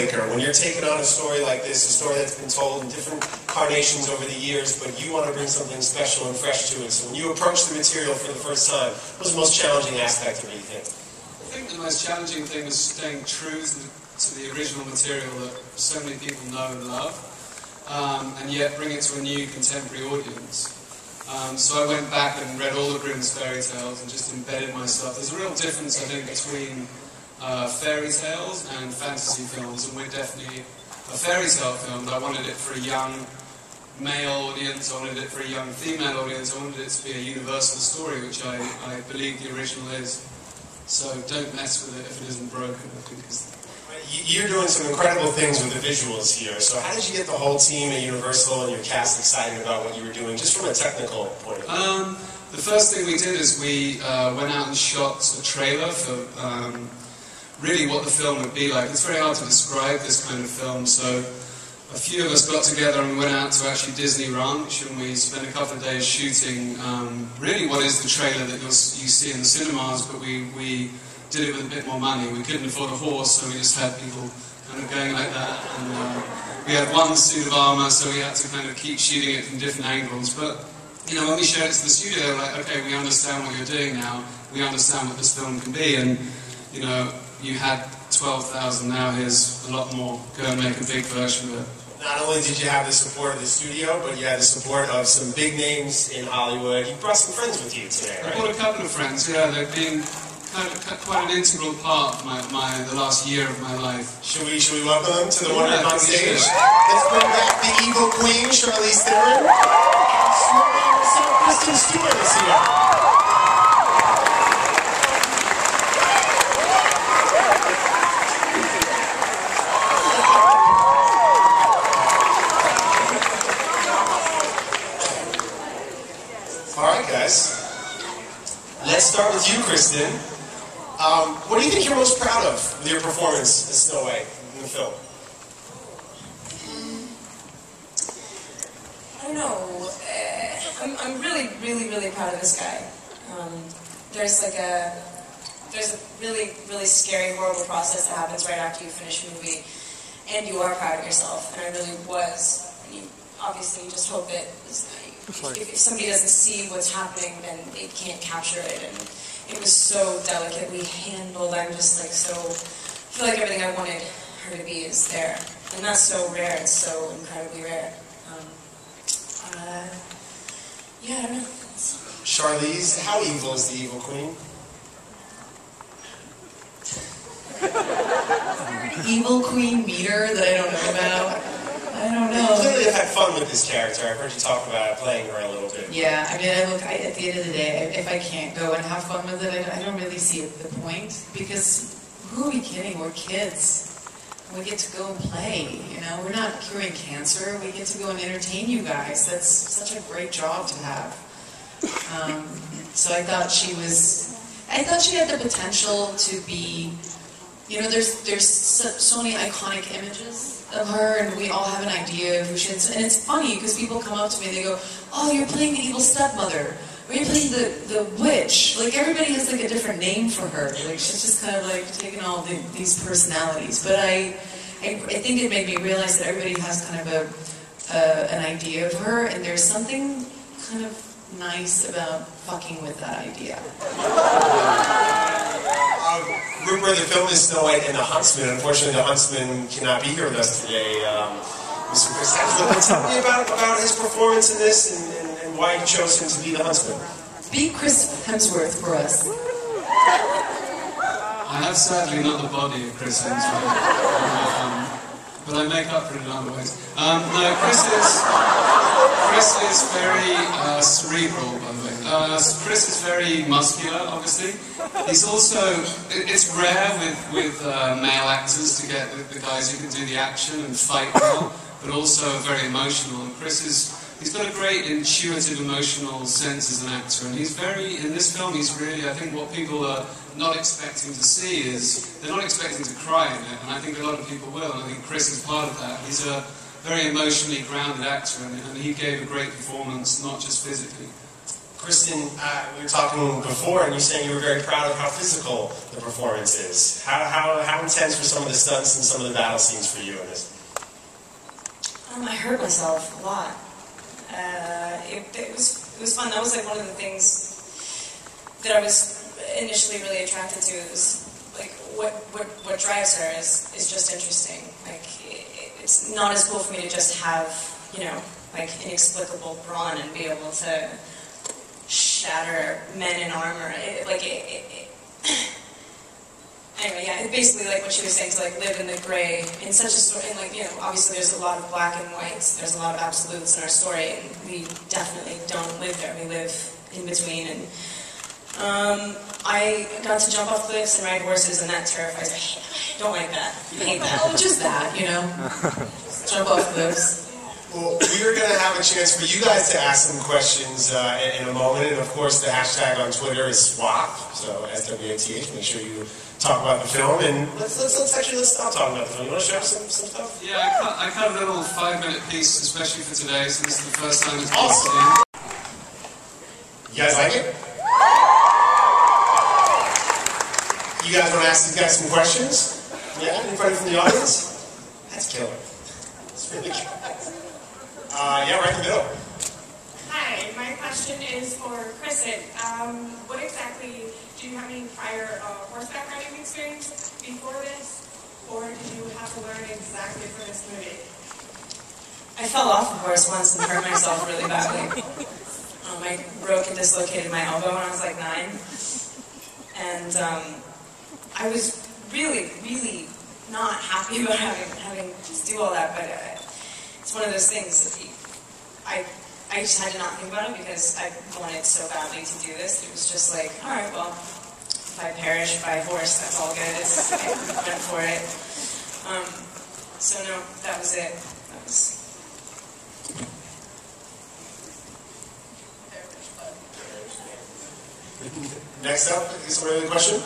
filmmaker, when you're taking on a story like this, a story that's been told in different carnations over the years, but you want to bring something special and fresh to it, so when you approach the material for the first time, what was the most challenging aspect of it, you think? I think the most challenging thing was staying true to the original material that so many people know and love, and yet bring it to a new contemporary audience. So I went back and read all the Grimm's fairy tales and just embedded myself. There's a real difference, I think, between fairy tales and fantasy films, and we're definitely a fairy tale film, but I wanted it for a young male audience, I wanted it for a young female audience, I wanted it to be a universal story, which I believe the original is. So don't mess with it if it isn't broken, I think is... You're doing some incredible things with the visuals here, so how did you get the whole team at Universal and your cast excited about what you were doing, just from a technical point of view? The first thing we did is we went out and shot a trailer for really what the film would be like. It's very hard to describe this kind of film, so a few of us got together and we went out to actually Disney Ranch, and we spent a couple of days shooting really what is the trailer that you see in the cinemas, but we did it with a bit more money. We couldn't afford a horse, so we just had people kind of going like that, and we had one suit of armour, so we had to kind of keep shooting it from different angles. But you know, when we showed it to the studio, they were like, okay, we understand what you're doing now, we understand what this film can be, and you know, you had 12,000, now here's a lot more, go and make a big version of it. Not only did you have the support of the studio, but you had the support of some big names in Hollywood. You brought some friends with you today, right? I brought a couple of friends, yeah, they've been quite an integral part of the last year of my life. Should we welcome them to the wonder on stage? Let's bring back the evil queen, Charlize Theron. Kristen Stewart is here. Alright guys, let's start with you, Kristen. What do you think you're most proud of with your performance as Snow White in the film? I don't know. I'm really, really, really proud of this guy. There's a really, really scary, horrible process that happens right after you finish a movie, and you are proud of yourself, and I really was. And you, obviously, you just hope that if somebody doesn't see what's happening, then they can't capture it. And it was so delicately handled. I'm just like so. I feel like everything I wanted her to be is there, and that's so rare. It's so incredibly rare. Yeah, I don't know. Charlize, how evil is the evil queen? Evil queen meter that I don't know about. I don't know. You clearly have had fun with this character. I've heard you talk about playing her a little bit. Yeah, I mean, at the end of the day, if I can't go and have fun with it, I don't really see the point, because who are we kidding? We're kids. We get to go and play, you know? We're not curing cancer. We get to go and entertain you guys. That's such a great job to have. So I thought she had the potential to be, you know, there's so many iconic images of her, and we all have an idea of who she is. And it's funny, because people come up to me and they go, oh, you're playing the evil stepmother, or you're playing the witch. Like, everybody has like a different name for her. Like, she's just kind of like taking all these personalities. But I think it made me realize that everybody has kind of an idea of her, and there's something kind of nice about fucking with that idea. Rupert, the film is Snow White and the Huntsman. Unfortunately, the Huntsman cannot be here with us today. Mr. Chris Hemsworth, tell me about his performance in this and why you chose him to be the Huntsman. Be Chris Hemsworth for us. I have sadly not the body of Chris Hemsworth, but I make up for it in other ways. No, Chris is very cerebral, by the way. Chris is very muscular, obviously. He's also, it's rare with male actors to get the guys who can do the action and fight well, but also very emotional. And he's got a great intuitive emotional sense as an actor, and he's very, in this film, he's really, I think what people are not expecting to see is, they're not expecting to cry in it, and I think a lot of people will, and I think Chris is part of that. He's a very emotionally grounded actor, and he gave a great performance, not just physically. Kristen, we were talking before, and you saying you were very proud of how physical the performance is. How intense were some of the stunts and some of the battle scenes for you in this? I hurt myself a lot. It was fun. That was like one of the things that I was initially really attracted to. It was like what drives her is just interesting. Like it's not as cool for me to just have, you know, like inexplicable brawn and be able to shatter men in armor. Anyway, yeah, basically like what she was saying, to like live in the gray in such a story, and like, you know, obviously there's a lot of black and whites, there's a lot of absolutes in our story, and we definitely don't live there, we live in between, and I got to jump off cliffs and ride horses, and that terrifies me. I don't like that. I hate that. Oh, just that, you know. Jump off cliffs. Well, we are going to have a chance for you guys to ask some questions in a moment, and of course the hashtag on Twitter is SWAP, so SWATH. Make sure you talk about the film, and let's stop talking about the film. You want to show some stuff? Yeah, I cut a little 5-minute piece, especially for today, so this is the first time it's been Awesome. seen. You guys like it? You guys want to ask these guys some questions? Yeah, anybody from the audience? That's killer. That's really killer. Yeah, right in the middle. Hi, my question is for Kristen. What exactly, do you have any prior horseback riding experience before this, or did you have to learn exactly for this movie? I fell off a horse once and hurt myself really badly. I broke and dislocated my elbow when I was like 9. And I was really, really not happy about having to do all that, but it's one of those things that I just had to not think about it because I wanted so badly to do this. It was just like, all right, well, if I perish by horse, that's all good. I went for it. So no, that was it. That was... Next up, is somebody have a question?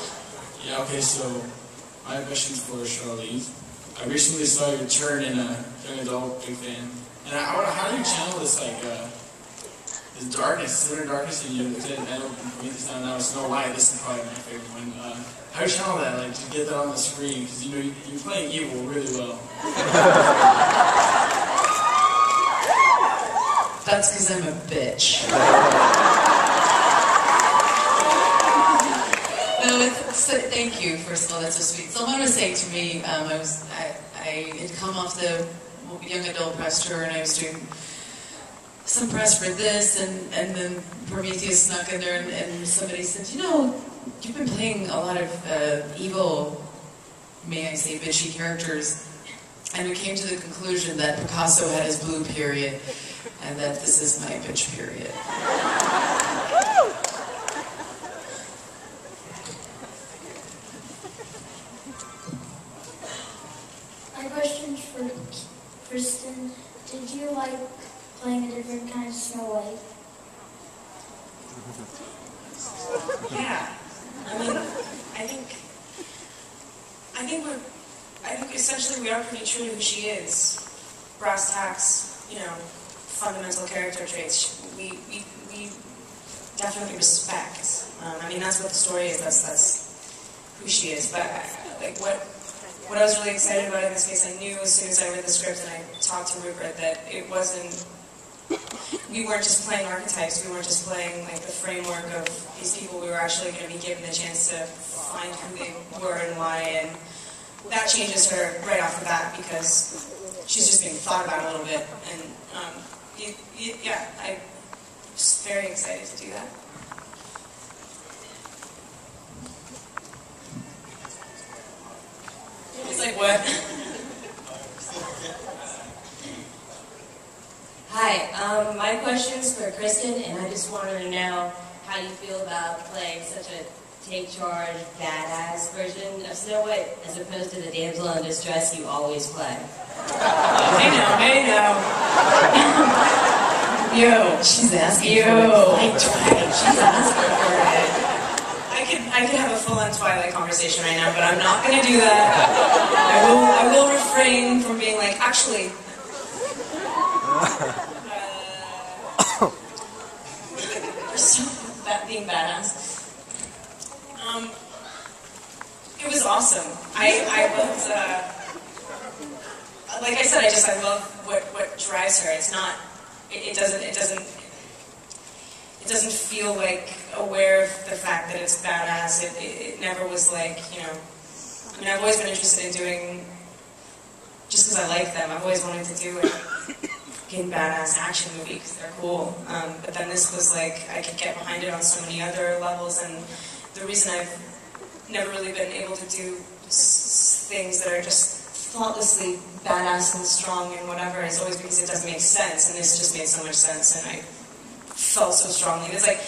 Yeah, okay, so my question is for Charlene. I recently saw your turn in a young adult big fan. And I wonder, how do you channel this, like, this darkness, this inner darkness in you? I know Prometheus now is Snow White, this is probably my favorite one. How do you channel that, like, to get that on the screen? Because, you know, you're playing evil really well. That's because I'm a bitch. No, thank you, first of all, that's so sweet. Someone was saying to me, I had come off the young adult press tour, and I was doing some press for this, and then Prometheus snuck in there, and somebody said, you know, you've been playing a lot of evil, may I say, bitchy characters, and we came to the conclusion that Picasso had his blue period, and that this is my bitch period. My question's for Kristen. Did you like playing a different kind of Snow White? Yeah. I mean, I think essentially we are pretty true to who she is. Brass tacks, you know, fundamental character traits. We definitely respect. I mean, that's what the story is. That's who she is. But like what I was really excited about in this case, I knew as soon as I read the script and I talked to Rupert that it wasn't. We weren't just playing archetypes. We weren't just playing like the framework of these people. We were actually going to be given the chance to find who they were and why, and that changes her right off the bat because she's just being thought about a little bit. And yeah, I'm just very excited to do that. It's like what? Hi, my question's for Kristen, and I just wanted to know how you feel about playing such a take charge, badass version of Snow White as opposed to the damsel in distress you always play. I know. Yo, She's asking Yo. for it. She's asking for it. I could have a full-on Twilight conversation right now, but I'm not going to do that. I will refrain from being like, actually. being badass. It was awesome. I loved, like I said, I love what drives her. It's not, it doesn't feel like aware of the fact that it's badass. It never was like, you know, I mean, I've always been interested in doing, just because I like them, I've always wanted to do a fucking badass action movie because they're cool. But then this was like, I could get behind it on so many other levels, and the reason I've never really been able to do things that are just thoughtlessly badass and strong and whatever is always because it doesn't make sense, and this just made so much sense, and I felt so strongly. It's like,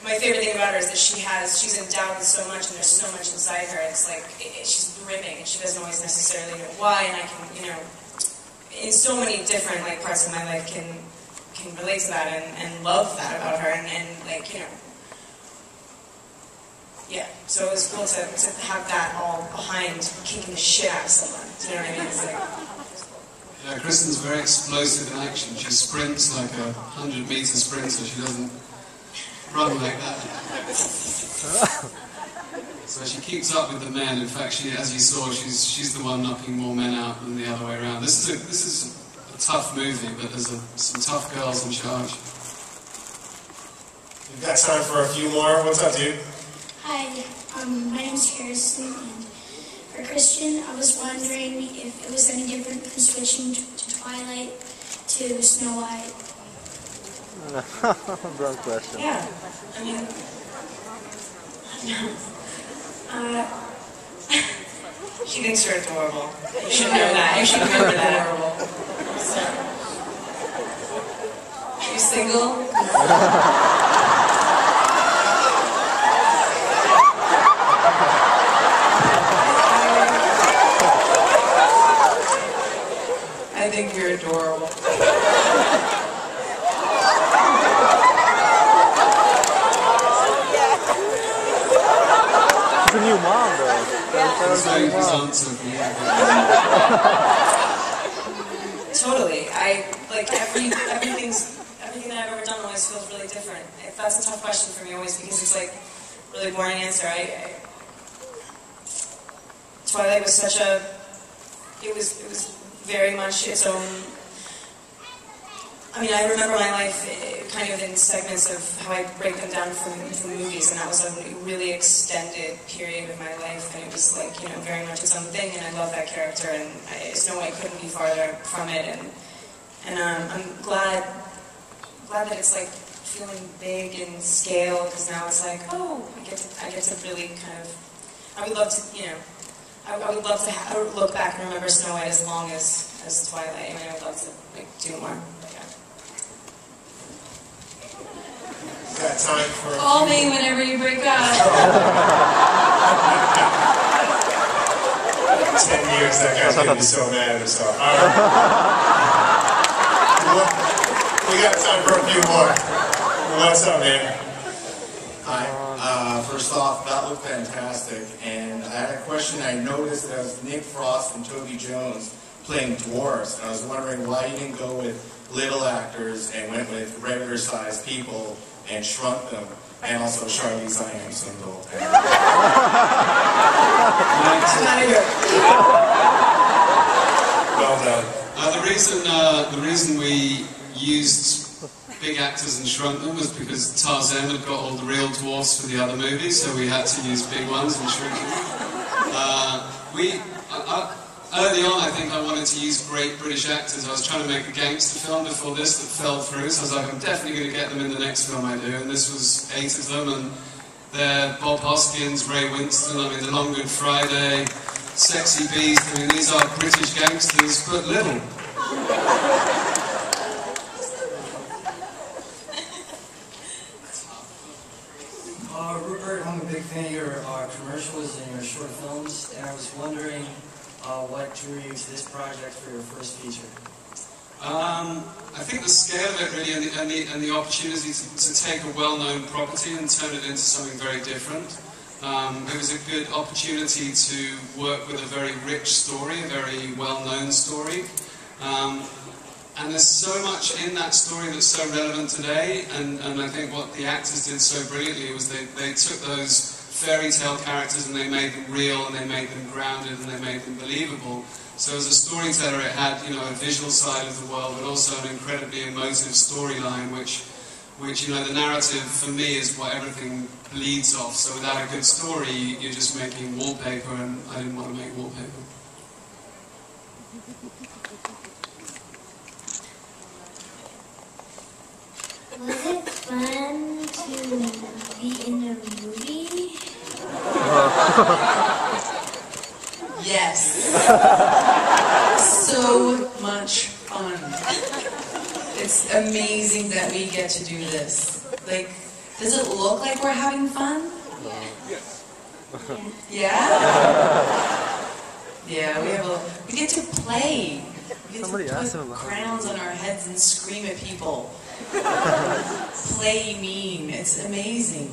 my favorite thing about her is that she's endowed with so much, and there's so much inside her. It's like, she's brimming, and she doesn't always necessarily know why, and I can, you know, in so many different like parts of my life can relate to that and love that about her, and like, you know, yeah, so it was cool to have that all behind kicking the shit out of someone. Do you know what I mean? It's like, yeah, Kristen's very explosive in action. She sprints like a 100-meter sprinter. She doesn't run like that. So she keeps up with the men. In fact, she, as you saw, she's the one knocking more men out than the other way around. This is a tough movie, but there's some tough girls in charge. We've got time for a few more. What's up, dude? Hi, my name's Harrison, and for Christian, I was wondering if it was any different from switching to Twilight to Snow White. Wrong question. yeah, I mean, she thinks you're adorable. You should know that. You should remember that. So, are you single? I think you're adorable. She's a new mom, though. Totally. Everything that I've ever done always feels really different. That's a tough question for me always because it's like a really boring answer. Twilight was such a. It was very much its own. I mean, I remember my life kind of in segments of how I break them down from movies, and that was a really extended period of my life, and it was like, you know, very much its own thing, and I love that character, and Snow White couldn't be farther from it, and I'm glad that it's like feeling big in scale, because now it's like, oh, I get to really kind of, I would love to, you know, I would love to look back and remember Snow White as long as Twilight. I mean, I would love to like do more. Got time for Call me whenever you break up. 10 years, that guy's gonna be so mad at himself. All right. We got time for a few more. What's up, man? Hi. First off, that looked fantastic, and I had a question. I noticed that it was Nick Frost and Toby Jones playing dwarves, and I was wondering why you didn't go with little actors and went with regular-sized people and shrunk them, and also Charlize I Am Single. Well done. The reason we used big actors and shrunk them was because Tarzan had got all the real dwarfs for the other movies, so we had to use big ones and shrink them. Early on, I think I wanted to use great British actors. I was trying to make a gangster film before this that fell through, so I was like, I'm definitely going to get them in the next film I do, and this was 8 of them, and they're Bob Hoskins, Ray Winston, I mean, The Long Good Friday, Sexy Beast, I mean, these are British gangsters, but little. Rupert, I'm a big fan of your commercials and your short films, and I was wondering what drew you to this project for your first feature? I think the scale of it really, and the opportunity to take a well-known property and turn it into something very different. It was a good opportunity to work with a very rich story, a very well-known story. And there's so much in that story that's so relevant today, and I think what the actors did so brilliantly was they took those fairy tale characters and they made them real, and they made them grounded, and they made them believable. So as a storyteller, it had, you know, a visual side of the world, but also an incredibly emotive storyline, which you know, the narrative for me is what everything bleeds off. So without a good story, you're just making wallpaper, and I didn't want to make wallpaper. Was it fun to be in a movie? Yes. So much fun. It's amazing that we get to do this. Like, does it look like we're having fun? Yeah? Yeah, we get to play. We get to put crowns on our heads and scream at people. Play mean. It's amazing.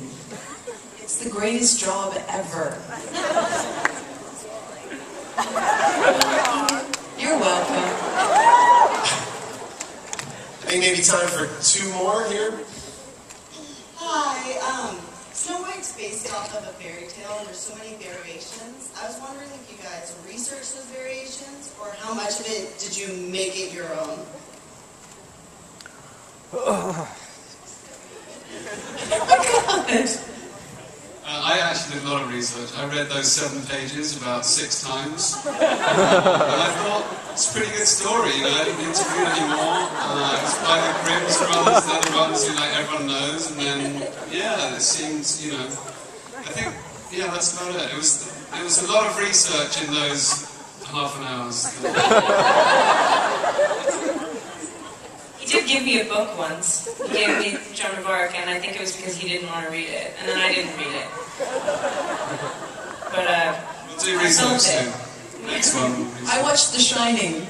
It's the greatest job ever. You're welcome. I think maybe time for 2 more here. Hi, Snow White's based off of a fairy tale, and there's so many variations. I was wondering if you guys researched those variations, or how much of it did you make it your own? I actually did a lot of research. I read those 7 pages about 6 times. And I thought, it's a pretty good story, you know, I didn't interview anymore. It's by the Grimm's brothers, they're the ones who, like, everyone knows. And then, yeah, it seems, you know, I think, yeah, that's about it. It was a lot of research in those half an hours. He did give me a book once. He gave me Joan of Arc, and I think it was because he didn't want to read it, and then I didn't read it. But we'll do research soon. Next one. I watched The Shining.